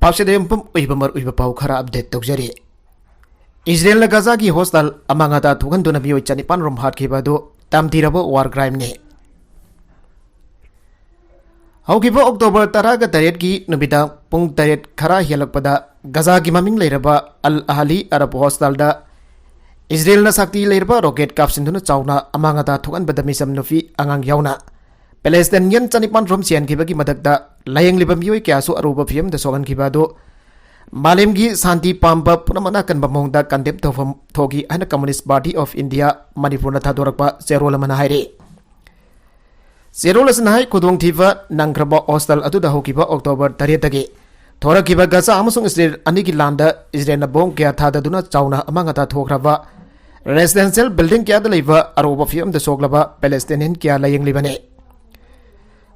पावसेदेम पम उइबमर उइब पाव खरा update तौजरी Israel Gaza की हॉस्टल अमांगाता थुगन दुना बियोय चनिपान रोम हाट खिबादो तामतिरब वार क्राइम ने हौकिबो अक्टोबर 10 तरह की नुबिदा पुंग तरेट खरा हेलकपदा गाजा की ममिंग लेरबा अल अहली अरब हॉस्टल दा इजराइल ना शक्ति लेरबा रॉकेट कापसिंदुना चावना अमांगाता थुगन बदमिसम नुफी अंगांग यावना पैलेस्टाइनियन चनिपान रोम सियन खिबगी मदकदा लायंग लिबा मियोय क्यासु अरुबा फियम द सोगन खिबादो मालेम की शांति पांबा पुनमना कन बमोंगदा कंडेम तोफम थोगी हन communist party of India Manipur न थादोरकपा जेरोल मना हाइरे जेरोल सनाय खुदोंग थीबा नंग्रबा हॉस्टल अदुदा होकिबा अक्टोबर 3 तगे थोरकिबा गाजा अमसुंग इस्राइल अनि की लांदा इजराइल न बोंग क्या थाददुना चावना अमांगता थोखराबा रेसिडेंशियल बिल्डिंग क्या दलेबा अरुबा फियम द सोगलबा पैलेस्टाइनियन क्या लायंग लिबने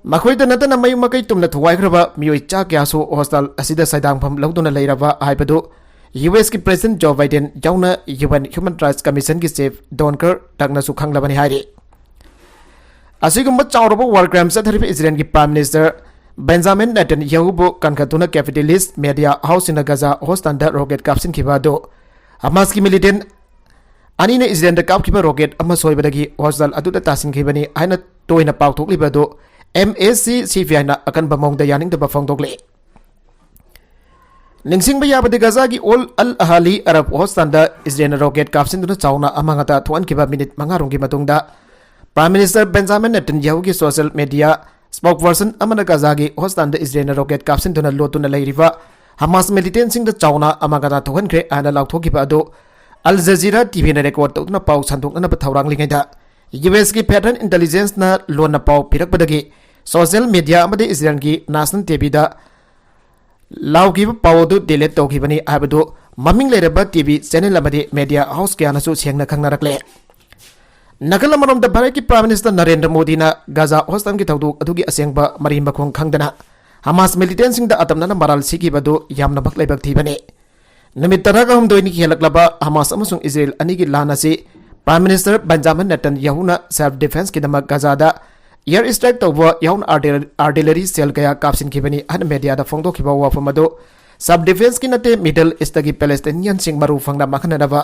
मखोई नतन मयू मकई तुमने थुवाइख्रबा मियोय चा क्यासु हॉस्टल असिदा सैदांगफम लौदुना लेरबा हाइबदु यूएस की प्रेसिडेंट जो बाइडेन यावना यूएन ह्यूमन राइट्स कमीशन की चीफ डोनकर तगनसु खंगलबनी हाइरे असिगुम्बा चावरबा वार क्राइम सथरिबा इजराइल की प्राइम मिनिस्टर बेंजामिन नेतन्याहूबु कनखतुना कैपिटलिस्ट मीडिया हाउस इन गाजा हॉस्टल दा रॉकेट कापसिन खिबादो हमास की मिलिटेंट अनिने इजराइल दा कापखिबा रॉकेट अमा सोइबदगी hostel अदुदा तासिन खिबनी हाइना तोइना पावथोकलिबदो MSC CPI na akan bamong da yaning da bafong dogle ningsing ba yabade gaza ki all al ahali arab hostan da Israel rocket kapsin duna chauna amangata thuan kiba minute mangarung ki matung da Prime Minister Benjamin Netanyahu ki social media spokesperson amana gaza ki hostan da Israel rocket kapsin duna lotuna leiriva Hamas militant sing da chauna amangata thuan kre ana lautho ki ba do Al Jazeera TV na record tuna pau sanduk na pathaurang lingai da US की Federal Intelligence na lona pau pirak badagi social media amade Israel की national TV da lauki pau du delete tokibani abadu maming leraba TV channel amade media house kya nasu sengna khangna rakle nakal marom da Bharat की Prime Minister Narendra Modi na Gaza hostam की thawdu adugi asengba marim bakhong khangdana Hamas militant sing da atamna na maral siki badu yamna baklai bakthi bane namit tara ka hum doini khelaklaba Hamas amasung Israel ani की lana se Prime Minister Benjamin Netanyahu na self defense ki damak Gaza da air strike tawba yaun artillery cell kaya kapsin khibani han media da phongdo khiba wa famado self defense ki nate middle east ki Palestinian sing maru phangna makhana daba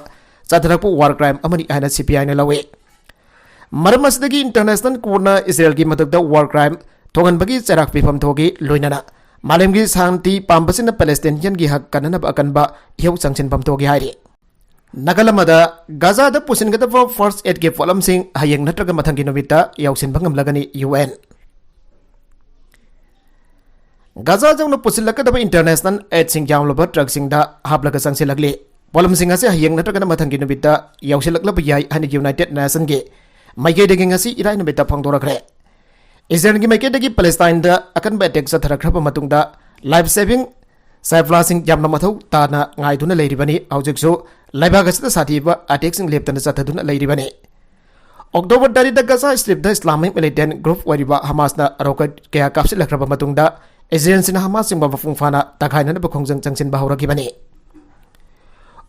chatharapu war crime amani aina CPI na lawe maramas dagi international court na Israel ki madak da war crime thogan bagi charak pifam thogi loinana malem ki shanti pambasina Palestinian ki hak kanana akanba yau sangchen pam thogi hairi Nagalamada Gaza da pusin gada for first aid ke folam sing hayeng natraga mathangi novita yausin bangam lagani UN Gaza jang no pusin lakada international aid sing jam loba drug sing da hablaga sangse lagli folam sing ase hayeng natraga mathangi novita yausin laklaba yai hani United Nation ge maike de ngasi irai novita phangdora kre Israel gi maike de Palestine da akan ba attack sa tharakraba matungda life saving Saiflasing jamna mathau tana ngai duna leiribani aujikso laibagasita satiba attacking leptana sataduna leiribani October 3 da Gaza Strip da Islamic militant group wariba Hamas na rocket kaya kapsil lakraba matungda Israel sina Hamas sing bafung fana takhaina na bakhongjang changsin bahuragibani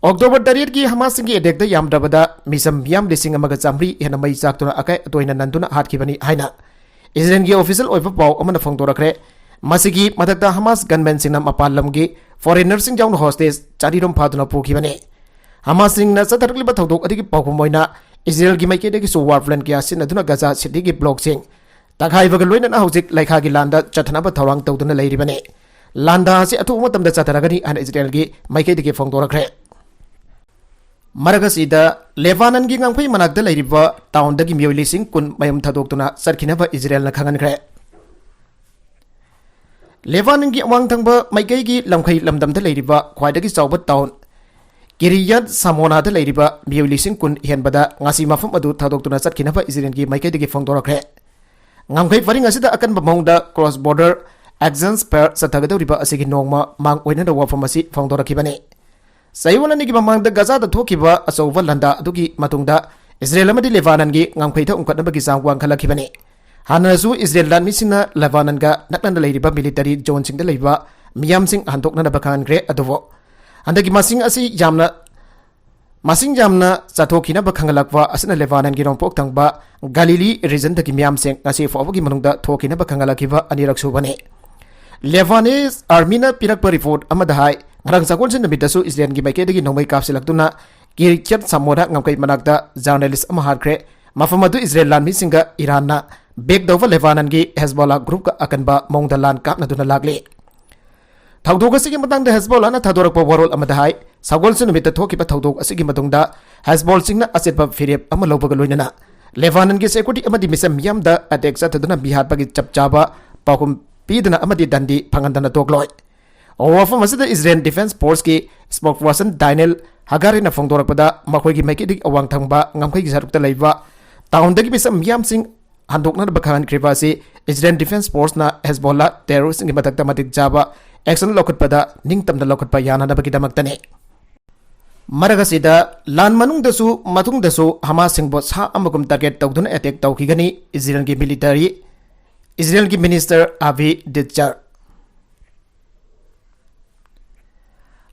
October 3 ki Hamas sing attack da yamdabada misam yam lising amaga chamri hena mai chaktuna akai toina nanduna hatkibani haina Israel ki official oiba pau amana phongdorakre Masigi madakta Hamas gunmen sinam apal lamgi foreigners sing jaun hostage charirom phaduna pukibane Hamas sing na satarkli ba thodok adigi pawmoina Israel gi maike de so war plan kya sin aduna Gaza city gi block sing takhai baga loina na hojik laikha gi landa chathana ba thawang tawduna leiribane landa si athu matam da chataragani an Israel gi maike de gi phongdorakre Maragasida Lebanon gi ngangphai manakda leiriba town da gi miyoli sing kun mayam thadoktuna sarkhina ba Israel na khangan kre Lebanon ki awang thangba maikai ki lamkhai lamdam da leiriba khwaidagi chawba town Kiryat Samona da leiriba miyoli sing kun henbada ngasi mafam adu thadoktuna chatkina ba Israel ki maikai dagi phongdorakre ngamkhai faring asida akan bamong da cross border actions per sathagadoriba asigi nongma mang oina da wafam asi phongdorakibani Saiwala ni ki mamang da Gaza da thokiba asawwa landa adugi matungda Israel amadi Lebanon gi ngamkhai tha ungkatna bagi sangwang khalakibani Hanasu Israel lan misina Lebanon ga naknan da leiriba military zone sing da leiba miyam sing handokna da bakhan gre adovo andagi masing asi jamna chathokina bakhangalakwa asina Lebanon gi rompok tangba Galilee region da ki miyam sing asi fawgi manungda thokina bakhangalakiba anirak subane Lebanese Army na pirakpa report amada hai ngarang sakon sin nabitasu Israel gi maike dagi nomai kapsilaktuna Kirchat Samoda ngamkai manakta journalist ama harkre mafamadu Israel lan mi singa Iran na bek dova Lebanon gi Hezbollah group ka akanba mongda lan kapna duna lagli Thawdok asigi matangda Hezbollah na thadorakpa warol amada hai sagol sin nabita thokipa thawdok asigi matungda Hezbollah singna asetpa firep ama lawbaga loinana Lebanon gi security amadi misam yamda attack sataduna bihar pagi chapchaba pakum pidana amadi dandi phangandana tokloi Wafam asida Israel Defense Force ki spokesperson Daniel Hagari na phongdorakpada makhoi gi maiki dik awang thangba ngamkhoi gi sarukta leiba taundagi misam miyam sing handokna bakhan kribasi Israel Defense Force na Hezbollah terrorist ngi matakta matik jaba action lokatpada ningtamda lokatpa yana na bagi damaktane Maragasida lan manung dasu matung dasu Hamas singbo sa amagum target tawduna attack tawkigani Israel gi military Israel gi minister Avi Ditzar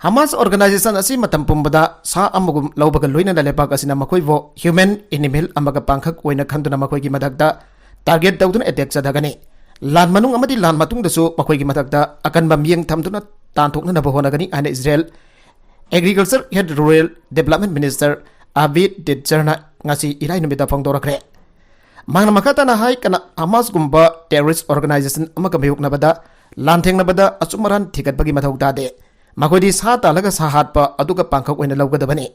Hamas organization asi matam pumbada sa amagum lawbaga loina na lepak asina makoi vo human animal amaga pangkhak oina khanduna makoi gi madakda target tawduna attack sadagani lan manung amadi lan matung dasu makoi gi madakda akan bamyeng thamduna tanthokna na bahonagani ana Israel Agriculture Head Rural Development Minister Avi Ditzarna ngasi irai numita phongdorakre Mangna makata na hai kana Hamas gumba terrorist organization amaga mayuk na bada lantheng na bada asumaran thikat bagi mathau dade Makodi sa talaga sa hatpa aduga pangkhak oina lawgadabani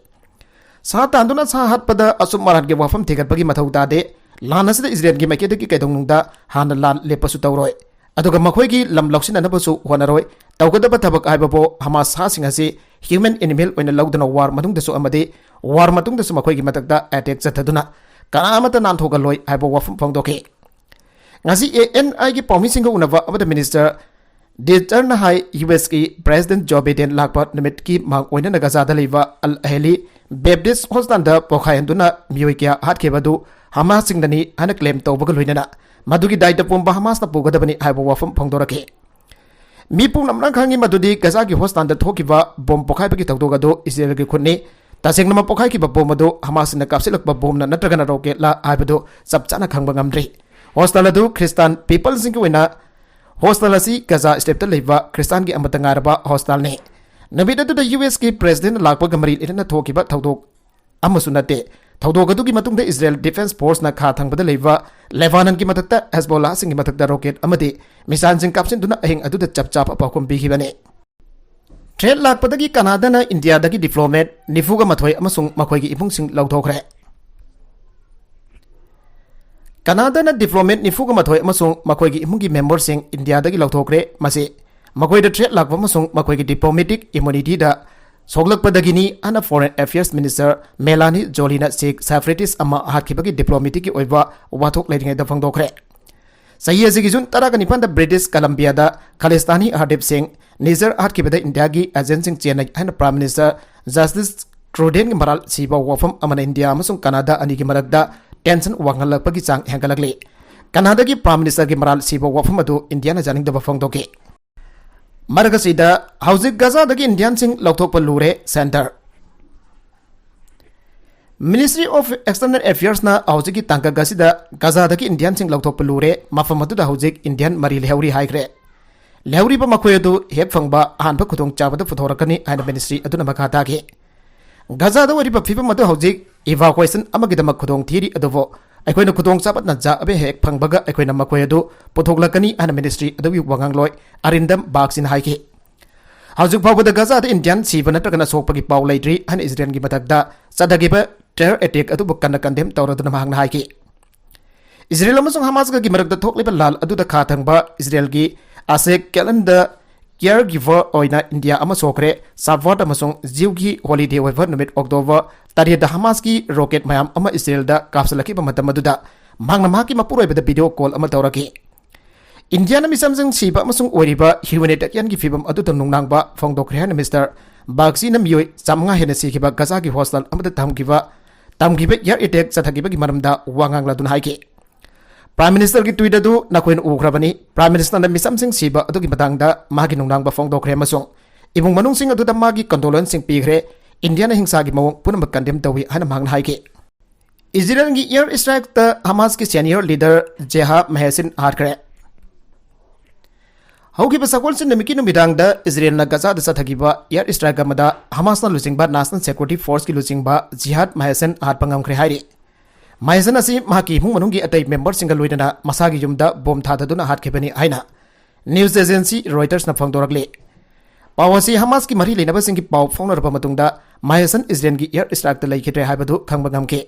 sa tanduna sa hatpada asum marat ge wafam thikat bagi mathau dade lanasida Israel gi maike dagi kaidongnungda hana lan lepasu tawroi aduga makhoi gi lam loksin anabasu honaroi tawgadaba thabak aibabo Hamas sa singasi human animal oina lawdana war madung dasu amade war matung dasu makhoi gi matakda attack chathaduna kana amata nan thogaloi aibo wafam phongdoke ngasi ANI gi promising unava abada minister Ditzarna hai US ki President Joe Biden lakpat namit ki mang oina na Gaza da leiwa Al Ahli Baptist Hostan da pokhayanduna mioi kya hat khebadu Hamas singdani hana claim tawbaga loinana madugi daita pumba Hamas na pugadabani haibo wafam phongdorake mi pung namna khangi madudi Gaza ki Hostan da thokiba bom pokhay bagi tawdoga do Israel ki khunni tasengna ma pokhay ki bom ado Hamas na kapsilak ba bom na natragana rocket la haibado sabchana khangba ngamri Hostan adu Christian people sing wina Hostel asi Gaza step leva Kristan gi amata ngaraba hostel ne nabida da US ki president lakpa gamari ina thokiba thodok amasunate thodok adu gi matungda Israel Defense Force na kha thangbada leva Lebanon ki matakta Hezbollah sing gi matakta rocket amade misan sing kapsin duna ahing adu da chapchap apakom bi khibane trade lakpada gi Canada na India da gi diplomat nifuga mathoi amasung makhoi gi ipung sing lauthokre Canada na diplomat nifuga mathoi amasung makhoi gi imungi member sing India dagi lauthokre mase makhoi da trade lakwa amasung makhoi gi diplomatic immunity da soglakpadagini ana foreign affairs minister Melanie Jolie na Sikh separatist ama hatkibagi diplomatic ki oiba wathok leiringai da phangdokre sahi asigi jun taragani panda British Columbia da Khalistani Hardeep Singh Niger hatkibada India gi agent sing Chennai ana prime minister Justice Trudeau gi maral siba wafam amana India amasung Canada ani gi marakda tension wangalak pagi chang hengalakle Canada ki prime minister ki maral sibo wafam adu India na janing da bafang doke Maragasida hauzik Gaza dagi Indian sing lokthok palure center Ministry of External Affairs na hauzik ki tangka gasida Gaza dagi Indian sing lokthok palure mafam adu da hauzik Indian mari lehauri haikre lehauri ba makhoi adu hep phangba hanba khudong chabada puthorakani aina ministry adu na makha ta ke Gaza da wari ba fiba madu hauzik evacuation amagidama khudong thiri adovo aikoina khudong chapat na ja abe hek phangbaga aikoina makoi adu pothoklakani ana ministry adu wangangloi arindam baksin haike haujuk phawda Gaza da Indian sibana takana sokpagi paw leitri ana Israel gi matakda chadagiba terror attack adu bukana kandem tawraduna mahangna haike Israel amasung Hamas ga gi marakda thokliba lal adu da khathangba Israel gi asek calendar caregiver oina India ama sokre sabwat amasung jiugi holiday wever numit October tari da Hamas ki rocket mayam ama Israel da kapsalaki ba matam aduda mangna maki mapuroi bada video call ama tawraki India na misamjang siba amasung oriba humanitarian ki fibam adu tam nungnangba phongdokre han Mr. Bagsi na miyoi chamnga hena sikiba Gaza ki hostel amada tamgiba air attack chathagiba gi maramda wangangla dun haike Prime Minister ki tweet adu nakoin ugrabani Prime Minister na misam sing siba adu ki matangda magi nungnang ba phongdokre amasung ibung manung sing adu da magi condolence sing pigre India na hingsa gi mawong punam condemn tawi hana mangna haike Israel ki air strike ta Hamas ki senior leader Jeha Mehesin harkre ꯍꯧꯈꯤꯕ ꯁꯒꯣꯜꯁꯦꯟ ꯅꯨꯃꯤꯠꯀꯤ ꯅꯨꯃꯤꯗꯥꯡꯗ ꯏꯖꯔꯦꯜꯅ ꯒꯖꯥꯗ ꯆꯠꯊꯈꯤꯕ year strike ꯑꯃꯗ ꯍꯃꯥꯁꯅ ꯂꯨꯆꯤꯡꯕ national security ꯐꯣꯔꯁꯀꯤ ꯂꯨꯆꯤꯡꯕ ꯖꯤꯍꯥꯗ ꯃꯍꯦꯁꯟ ꯍꯥꯠꯄ ꯉꯝꯈ꯭ꯔꯦ ꯍꯥꯏꯔꯤ ꯃꯍꯦꯁꯟ ꯑꯁꯤ ꯃꯍꯥꯛꯀꯤ ꯏꯃꯨꯡ ꯃꯅꯨꯡꯒꯤ ꯑꯇꯩ ꯃꯦꯝꯕꯔꯁꯤꯡꯒ ꯂꯣꯏꯅꯅ ꯃꯁꯥꯒꯤ ꯌꯨꯝꯗ ꯕꯣꯝ ꯊꯥꯗꯗꯨꯅ ꯍꯥꯠꯈꯤꯕꯅꯤ ꯍꯥꯏꯅ न्यूज एजेंसी रॉयटर्सना फोंदोरकले पाव असी हमास की मरी लेनबसिंगी पाव फोंनरबा मतुंगदा महेसन इजराइल की एयर स्ट्राइक लेखिद्रे हाइबदु खंगबा ngamke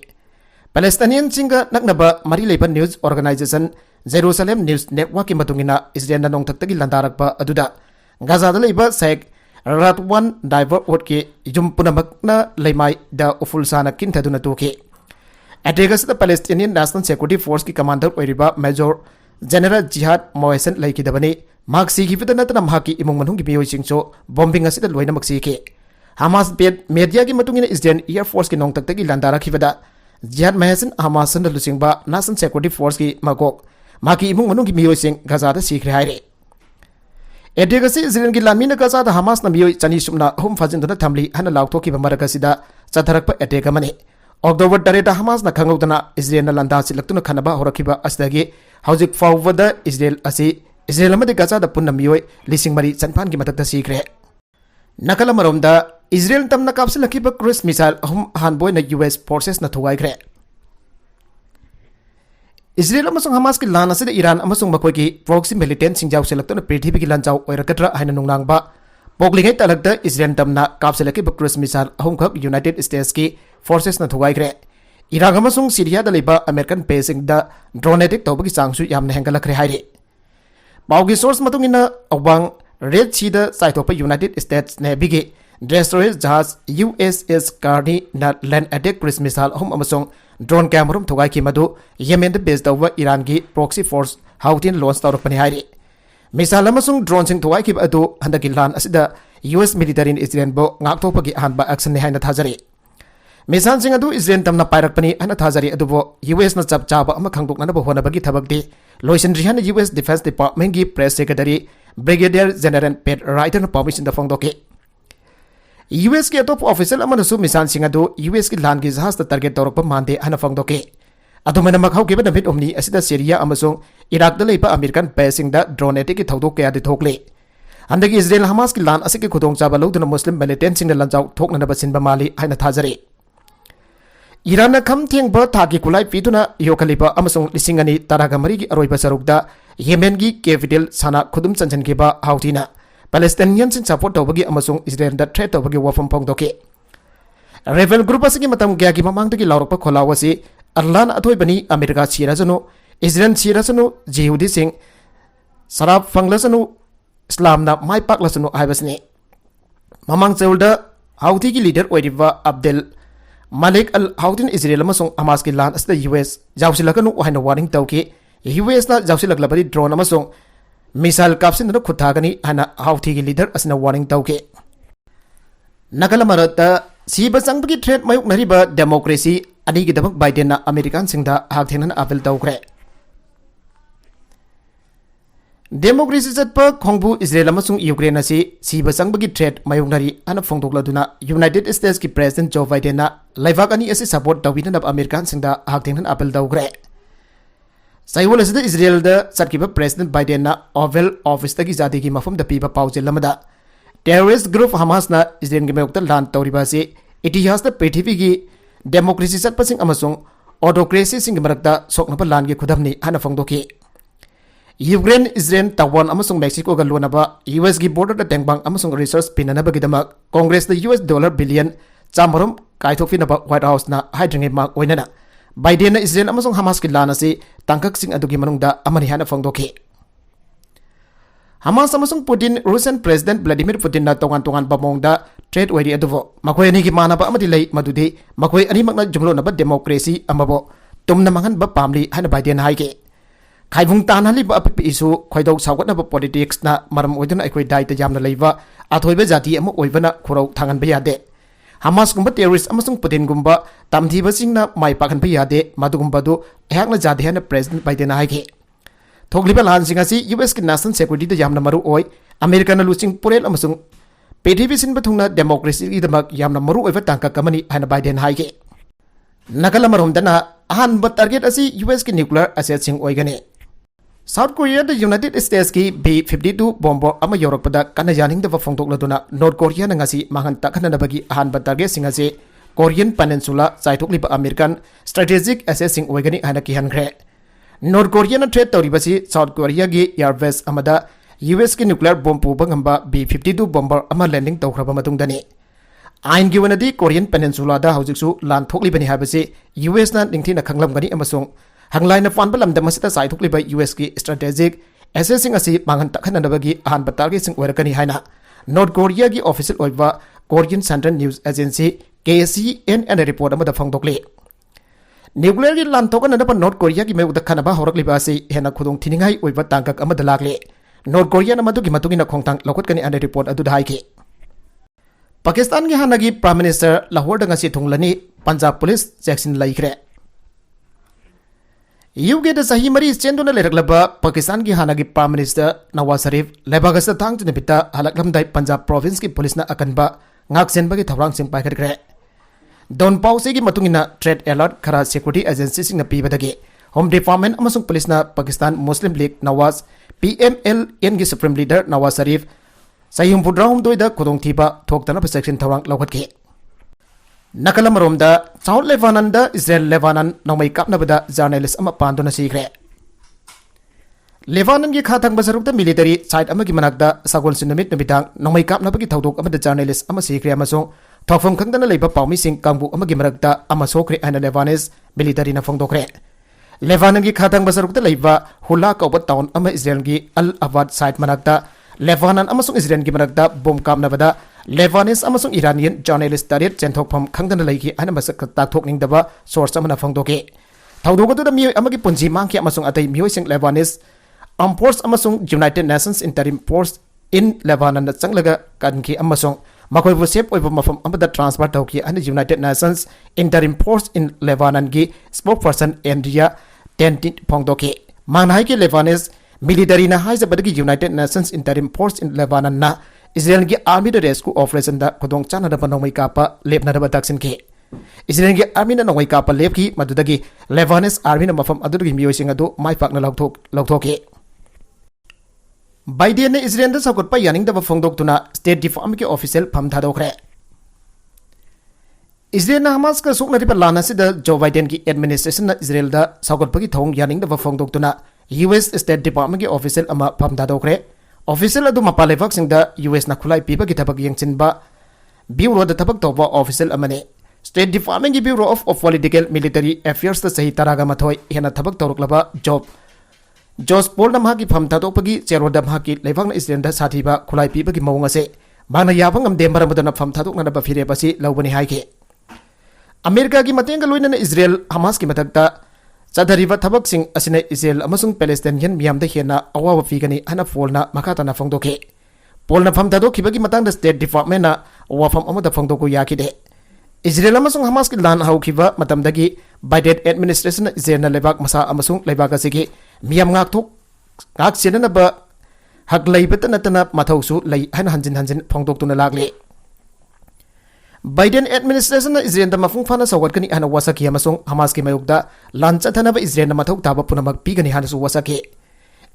पैलेस्टाइनियन सिंगा नकनबा मरी लेबा news organization Jerusalem news network की मतुंगिना इजराइल नोंगथक्तगी लंदारकबा अदुदा गाजादा लेबा शेख रातवान डाइवर ओट के जुम पुनमकना लेमाई दा उफुलसाना किंथदुना तोके एटेगस द पैलेस्टाइनियन नेशनल सिक्योरिटी फोर्स की कमांडर ओइरिबा major general Jihad Mohsen लेखिदबनी mark सीखिबद नतना माकी इमुंग मनुंग की मियोइसिंगसो बॉम्बिंग असिदा लोइनमक सीखे हमास मीडिया की मतुंगिना इजराइल एयर फोर्स की नोंगतक्तगी लंदारखिबदा जिहाद मोहसन हमासन लुचिंगबा नेशनल सिक्योरिटी फोर्स की मकोक माकी इमुंग मनुंग की मियोइसिंग गाजादा सीखरे हाइरे एडेगसी इजराइल की लामीना गाजादा हमासना मियोइ चनी सुमना होम फाजिंदुना थमली हना लाउथोकिबा मरकसिदा चथरकपा एटेक अमनी अक्टोबर 8 हमासना खंगौदना इजराइल लंदा सिलक्तुना खनबा होरखिबा असदगी हौजिक फाउबदा इजराइल अमदि गाजादा पुन्ना मियोइ लिसिंग मरी चनफान की मदद सीखरे नकल मरोमदा इजराइल तमना कापसिलखिबा क्रूज मिसाइल अहुम हानबोयना यूएस फोर्सेस न थुगाइखरे इजराइल अमसुंग हमास की लान असिदा ईरान अमसुंग मखोइगी प्रॉक्सी मिलिटेंट सिंजाउ सिलक्तुना पृथ्वी की लंजाउ ओइरकद्रा हाइना नुंगनांगबा पोगलिंगै तलकदा इजराइल तमना कापसिलखिबा क्रूज मिसाइल अहुम खक यूनाइटेड स्टेट्स की फोर्सेस न थुगाइखरे इराक अमसुंग सीरियादा लेबा अमेरिकन बेसिंगदा ड्रोन अटैक तौबगी चांगसु यामना हेंगलखरे हाइरे पाउगी सोर्स मतुंगिना अवांग रेड सीदा चाइथोपा यूनाइटेड स्टेट्स नेवी डेस्ट्रॉयर जहाज USS कार्नी ना लैंड अटैक क्रूज मिसाइल अहुम अमसुंग ड्रोन कैमरुम थुगाइखि मदु येमेन बेस तौबा ईरान की प्रॉक्सी फोर्स हाउटिन लॉन्च तौरकपनि हाइरे मिसाइल अमसुंग ड्रोन सिंग थुगाइखि अदु हंदकी लान असिदा US मिलिटरी इजराइल बो ngakthokpagi ahanba action ne haina thajari मिसान सिंह अदु इजराइल तमना पायरकपनि हना थाजरी अदुबो US न चप चाबा अमा खंगदोकनबो होनबगी थबकदि लोइसनद्रिहान US डिफेंस डिपार्टमेंट की प्रेस सेक्रेटरी ब्रिगेडियर जनरल पेट राइटर न परमिशन द फोंदोके US के टॉप ऑफिसर अमनसु मिसान सिंह अदु US की लान की जहाज द टारगेट तौरप मानदे हना फोंदोके अदुमना मखौके नमित ओमनी असिदा सीरिया अमसुंग इराक द लेबा अमेरिकन बेसिंग द ड्रोन अटैक की थौदोक कया दि थोकले हंदगी इजराइल हमास की लान असि के खुदोंग चाबा लौदुना मुस्लिम मिलिटेंट सिंग द लंजाउ थोकनब सिनबा माली हाइना थाजरी ईरान खम थेंब थाकी कुलाई पीदुना योखलिबा अमसुंग लिसिंग अनि तरागा मरी की अरोइबा सरुकदा येमेन की कैपिटल साना खुदुम चंचनखिबा हाउटीना पैलेस्टाइनियन सिंग सपोर्ट तौबगी अमसुंग इजराइल द थ्रेट तौबगी वफम फोंदोके रेबेल ग्रुप असगी मतम गया की ममांगदगी लाउरकपा खोलावसी अल्लाहन अथोइबनी अमेरिका सिराजनु इजराइल सिराजनु जिहुदी सिंग सराब फंगलसनु इस्लामना माइ पाकलसनु हाइबसने ममांग चौलदा हाउती की लीडर ओइरिबा अब्देल मालिक अल हाउदिन इजराइल अमसुंग हमास की लान असदा US जाउसिलकनु हाइना वार्निंग तौके US ना जाउसिलकलबदी ड्रोन अमसुंग मिसाइल कापसिनदु खुथागनी हाइना हाउती की लीडर असना वार्निंग तौके नकल मरता सीबा संगबगी थ्रेट मायुक नरिबा डेमोक्रेसी अनिगी दमक बाइडेन ना अमेरिकन सिंगदा हाकथेनन अपील तौखरे डेमोक्रेसी चटप खोंबु इजराइल अमसुंग यूक्रेन असि सीबा संगबगी थ्रेट मायुकनरी अन फोंदोकलदुना यूनाइटेड स्टेट्स की प्रेसिडेंट जो बाइडेन ना लाइफाक अनि असि सपोर्ट तौबिनन अमेरिकन सिंगदा हाकथेनन अपील तौखरे साइवल असि इजराइल द चटकिबा प्रेसिडेंट बाइडेन ना ओवल ऑफिस तगी जाति की मफम द पीबा पाउजेल लमदा टेररिस्ट ग्रुप हमास ना इजराइल की मयुक्त लान तौरिबा से इतिहास द पृथ्वी की डेमोक्रेसी चटपसिंग अमसुंग ऑटोक्रेसी सिंग मरकता सोकनबा लान की खुदमनी हाना फोंदोके यूक्रेन इजराइल ताइवान अमसुंग मेक्सिको का लोनबा US की बॉर्डर द टेंगबांग अमसुंग रिसर्च पिननबगिदमक कांग्रेस द US डॉलर बिलियन चामरम काइथोफिनबा व्हाइट हाउस ना हाइड्रिंगे मार्क ओइनना बाइडेन इजराइल अमसुंग हमास की लान असी तांकक सिंग अदुगी मनुंगदा अमनि हाना फोंदोके हमास अमसुंग Putin Russian president Vladimir Putin ना तोंगान तोंगान बमोंगदा ट्रेड ओइरी अदुबो मखोय अनि की मानबा अमदि लई मदुदि मखोय अनिमकना जुमलोनबा डेमोक्रेसी अमबो तुमना मंगनबा पामली हाना बाइडेन हाइगे खाइबुंग तानहलिबा अपिप इशू खोइदौ सावगतनबा पॉलिटिक्स ना मरम ओइदुना अखोय दायित्व यामना लैबा अथोइबा जाति अम ओइबना खुरौ थांगनबा यादे हमास गुंबा टेररिस्ट अमसुंग पुतिन गुंबा तामथीबा सिंगना माइ पाखनबा यादे मदुगुंबादु एहाकना जादे हाना प्रेसिडेंट बाइडेन हाइगे थोगलिबा लानसिंग असि US की नेशनल सिक्योरिटी द यामना मरु ओइ अमेरिकन लुचिंग पुरेल अमसुंग पृथ्वी सिनबा थुंगना डेमोक्रेसी की दमक यामना मरु ओइबा तांका कमनी हाना बाइडेन हाइगे नकल मरहुमदना अहानबा टारगेट असि US की न्यूक्लियर असेट सिंग ओइगने South Korea the United States ki B-52 bomber ama yorokpada kana yaningnaba phongdokladuna North Korea na ngasi mangan takhananabagi ahanba target singa se Korean Peninsula chaitukliba American strategic assessing oigani hana kihankhre. North Korea na threat tawribasi South Korea gi airbase amada US ki nuclear bomb puba ngamba B-52 bomber ama landing tawkhraba matungdani. Ain gi wanadi Korean Peninsula da haujiksu lan thoklibani habasi US na ningthina khanglamgani amasung hanglai na fan balam da masita sai thukliba US ki strategic assessing asi mangan takhananabagi ahan batargi sing oirakani haina North Korea gi official oiba Korean Central News Agency KCNN report amada phangdokle nuclear gi lan thokan na North Korea gi meuda khanaba horakliba asi hena khudong thiningai oiba tangkak amada lagle North Korea na madu gi matungina khongtang lokotkani ane report adu haike Pakistan gi hanagi Prime Minister Lahore da ngasi thunglani Punjab Police Jackson laikre युगे the सही मरी चेंदुना लेरकलबा पाकिस्तान की हानागी prime minister Nawaz Sharif लेबागस थांग चुनिबिता हलकलमदाई Punjab province की police ना अकनबा ngaksenbagi thaurang sing paikhatkre don pause gi matunginna trade alert khara security agency sing na pibadagi home department amasung police na Pakistan Muslim League Nawaz PMLN gi supreme leader Nawaz Sharif sayum pudraum doida kodong thiba thoktana section thaurang lokhatki Nakalamromda South Lebanon da Israel Lebanon nomai kapnabada journalist ama pandona sikre Lebanon gi khathang basarukta military site ama gi manakda sagol sinamit nabitang nomai kapnabagi thaudok ama da journalist ama sikre amasung thokfam khangdana leiba paumi sing kangbu ama gi marakda ama sokre ana Lebanese military na phongdokre Lebanon gi khathang basarukta leiba hula kaubat town ama Israel gi Al Awad site manakda Lebanon amasung Israel gi marakda bom kapnabada Lebanese amasung Iranian journalist tarit chenthokpham khangdana leiki ana masak takthokning daba source amana phangdoke thaudoga da mi amagi punji mangki amasung atai mioi sing Lebanese Armed Force amasung United Nations Interim Force in Lebanon changlaga kanki amasung makoi bu sep oiba mafam amada transfer tawki ana United Nations Interim Force in Lebanon gi spokesperson Andrea Tentit phangdoke manhai ki Lebanese military na haisa badagi United Nations Interim Force in Lebanon na Israel ki army da rescue operation da kodong chana da panong mai kapa lepna da bataksin ke Israel ki army na nongai kapa lepki madudagi Lebanese army na mafam adudagi mioi sing adu mai pakna lawthoke Biden ne Israel da sakot pa yaning da phongdok tuna State Department ki official pham thadokre Israel na Hamas ka sukna ri lana si da Joe Biden ki administration na Israel da sakot pa ki thong yaning da phongdok tuna US State Department ki official ama pham thadokre Official adu mapalevak sing da US na khulai piba ki thabak yangchin ba Bureau da thabak toba official amane State Department ki Bureau of Political Military Affairs da sahi taraga mathoi hena thabak tawruklaba job Jos Paul na mahaki pham thadokpagi cheroda mahaki leivang na Israel da sathiba khulai piba ki mawng ase bana yabang am dembar madana pham thadok na ba phire basi lawbani haike America ki matenga loina na Israel Hamas ki matakta Chadhariba thabak sing asine Israel amasung Palestinian miyam da hena awawa figani ana folna makata na phangdoke polna pham da dokibagi matang da State Department na wafam amada phangdoko yakide Israel amasung Hamas ki lan haukiba matamdagi Biden administration Israel na lebak masa amasung lebak asigi miyam ngak sena ba hak leibata natana mathausu lei han hanjin phangdok tuna lagle Biden administration na Israel da mafung fana sawat kani ana wasaki amasung Hamas ki mayukda lancha thanaba Israel na mathau taba punamak pigani hanasu wasaki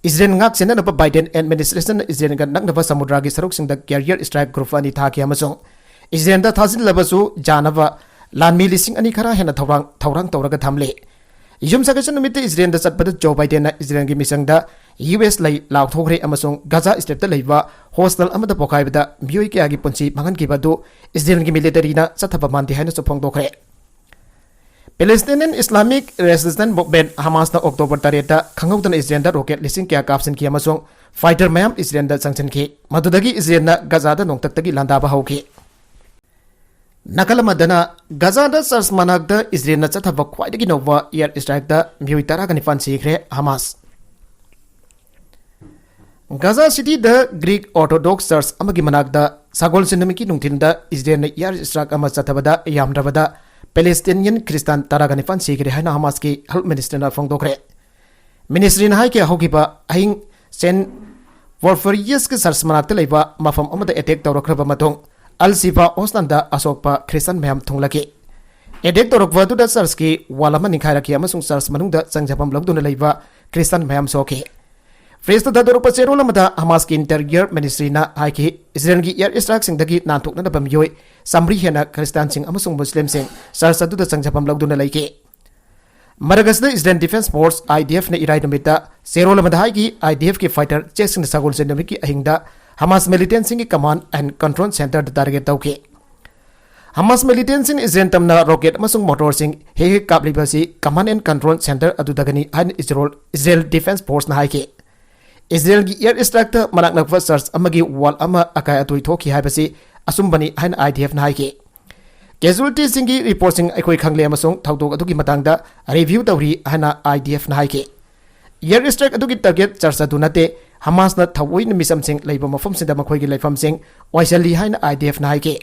Israel ngak sena na Biden administration na Israel ga naknaba samudra gi saruk sing da carrier strike group ani thaki amasung Israel da thazin labasu janaba lanmi lising ani khara hena thawrang tawraga thamle yum sakachan numite Israel da chatpada Joe Biden na Israel gi misang da US lai laukthokre amasung Gaza state da leiba hostel amada pokaibada mioi kya gi punchi mangan ki badu Israel gi military na chathaba manti haina chopong dokre Palestinian Islamic Resistance Movement Hamas na October 3 da khangautan Israel da rocket lising kya kapsin ki amasung fighter mayam Israel da sanction ki madudagi Israel na Gaza da nongtak tagi landaba hauki Nakalamadana Gaza da sars manak da Israel na chathaba khwaidagi nova air strike da mioi tara kani fan sikre Hamas Gaza City da Greek Orthodox Church amagi manakda sagol sinamiki nungthinda Israel na air strike ama chathabada yamrabada Palestinian Christian taragani fan sikre haina Hamas ki health minister na phongdokre ministry na haike hogiba aing sen Warfarious ki church manakta leiba mafam amada attack tawrakraba mathong Al-Sifa Ostanda Asokpa Christian mayam thunglaki attack tawrakwa da church ki walama nikhairaki amasung church manungda changjapam logduna leiba Christian mayam soke फ्रेस ददोरप चेरोल Hamas की interior ministry हाई Israel की air strike नाथोनब मियोई सामरी हेना क्रिस्तान मुस्लिम चर्च चंजफम लौदून लेके मरगस इजराइल डिफेंस फोर्स IDF ने इराई नमित चेरोल की IDF की फाइटर चेक सगोल से नमी की अहिंग हमास मिलिटेंट की command and control centre target तौके हमास मिलिटेंट इजराइल तमना रॉकेट मोटर हे कापली कमांड एंड कंट्रोल सेंटर अदुदगनी इजराइल डिफेंस फोर्स हाई इजराइल की एयर स्ट्राइक मनाक नक् चर्च वाल अकाय अतुई थोकी असुम्बनी IDF हाई कैजुअलिटी की रिपोर्ट अखोई खंगले थौदोक रिव्यू तौरी IDF हाई एयर स्ट्राइक टारगेट चर्च नते हमासना थवोइन मिसम मफम मखोई लेफम ओइसली IDF हाई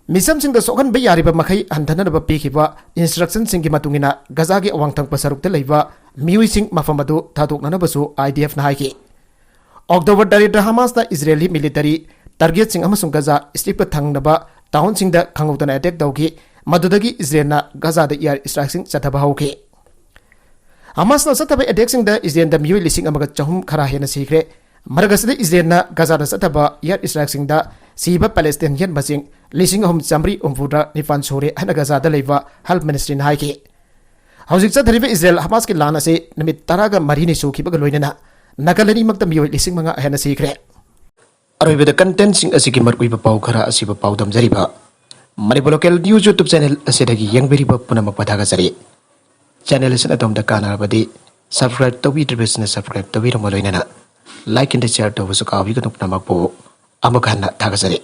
मिसम सोहन यारिब मखई हंधनब पीखिब इंस्ट्रक्शन की गजा की अवांग सरुक मियुई मफम थादोनबसु IDF हाई अक्टोबर 3 हमासना Israeli military target Gaza strip थंगनब टाउन खंगौदना अटैक तौकी मदुदगी इजरायल गजा एयर स्ट्राइक चथब हौके हमासना चथब अटैक इजरायल मियुई 1,600 खरा हेन सीख्रे मरगस इजरायल गजा चथब एयर स्ट्राइक सीब पैलेस्टाइनियन मसिंग 3,949 सूरे गजा हेल्थ मिनिस्ट्री हाई हौजिक चथरिब इजरायल हमास की लान से निमित 10 मरीनी सूखिबग लोइनना नकल अनीमक मियोई 5,000 हेन सीख्रे अरोइबद कंटेंट की मरुइब पाउ खरा असिब पाउ दमजरिब Manipur local news YouTube channel असिदगी यंगबिरिब पुनमक पथागजरि चैनल असिन अदोमदा कानारबदि सब्सक्राइब तौबिद्रिबसना सब्सक्राइब तौबिरम लोइनना लाइक एंड शेयर तौबसु काविगनु पुनमक पो अमुक हन्ना थागजरि